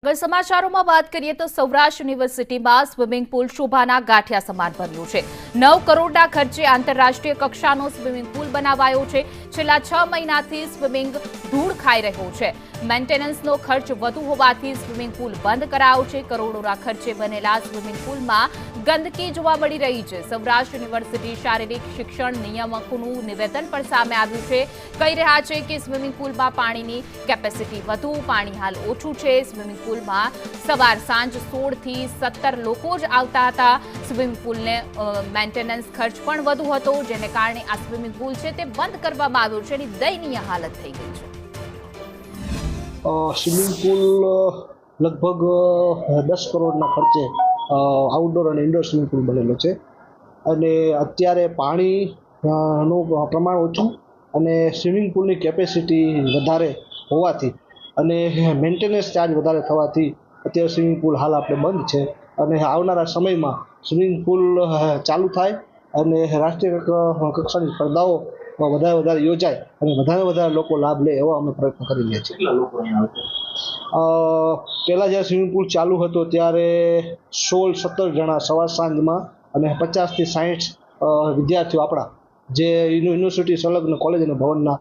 અગર સમાચારોમાં વાત કરીએ તો સૌરાષ્ટ્ર યુનિવર્સિટીમાં સ્વિમિંગ પુલ શોભાના ગાંઠિયા સમાન બન્યું છે। 9 કરોડના ખર્ચે આંતરરાષ્ટ્રીય કક્ષાનો સ્વિમિંગ પુલ બનાવાયો છે। છેલ્લા 6 મહિનાથી સ્વિમિંગ ધૂળ ખાઈ રહ્યો છે। મેન્ટેનન્સનો ખર્ચ વધુ હોવાથી સ્વિમિંગ પુલ બંધ કરાયો છે। કરોડોના ખર્ચે બનેલા સ્વિમિંગ પુલમાં ગંદકી જોવા મળી રહી છે। સૌરાષ્ટ્ર યુનિવર્સિટી શારીરિક શિક્ષણ નિયામકોનું નિવેદન પણ સામે આવ્યું છે। કહી રહ્યા છે કે સ્વિમિંગ પુલમાં પાણીની કેપેસિટી વધુ, પાણી હાલ ઓછું છે। સ્વિમિંગ પુલમાં સવાર સાંજ 16 થી 17 લોકો જ આવતા હતા। સ્વિમિંગ પુલને મેન્ટેનન્સ ખર્ચ પણ વધુ હતો, જેને કારણે આ સ્વિમિંગ પુલ છે તે બંધ કરવામાં આવ્યો છે। એની દયનીય હાલત થઈ ગઈ છે। સ્વિમિંગ પુલ લગભગ 10 કરોડના ખર્ચે આઉટડોર અને ઇન્ડોર સ્વિમિંગ પુલ બનેલો છે અને અત્યારે પાણીનું પ્રમાણ ઓછું અને સ્વિમિંગ પુલની કેપેસિટી વધારે હોવાથી અને મેન્ટેનન્સ ચાર્જ વધારે થવાથી અત્યારે સ્વિમિંગ પુલ હાલ આપણે બંધ છે અને આવનારા સમયમાં સ્વિમિંગ પુલ ચાલુ થાય અને રાષ્ટ્રીય કક્ષાની સ્પર્ધાઓ વધારે યોજાય અને વધારે લોકો લાભ લે એવો અમે પ્રયત્ન કરી રહ્યા છીએ। પહેલાં જ્યારે સ્વિમિંગ પુલ ચાલુ હતો ત્યારે 16-17 જણા સવાર સાંજમાં અને 50 થી 60 વિદ્યાર્થીઓ આપણા જે યુનિવર્સિટી સંલગ્ન કોલેજ અને ભવનના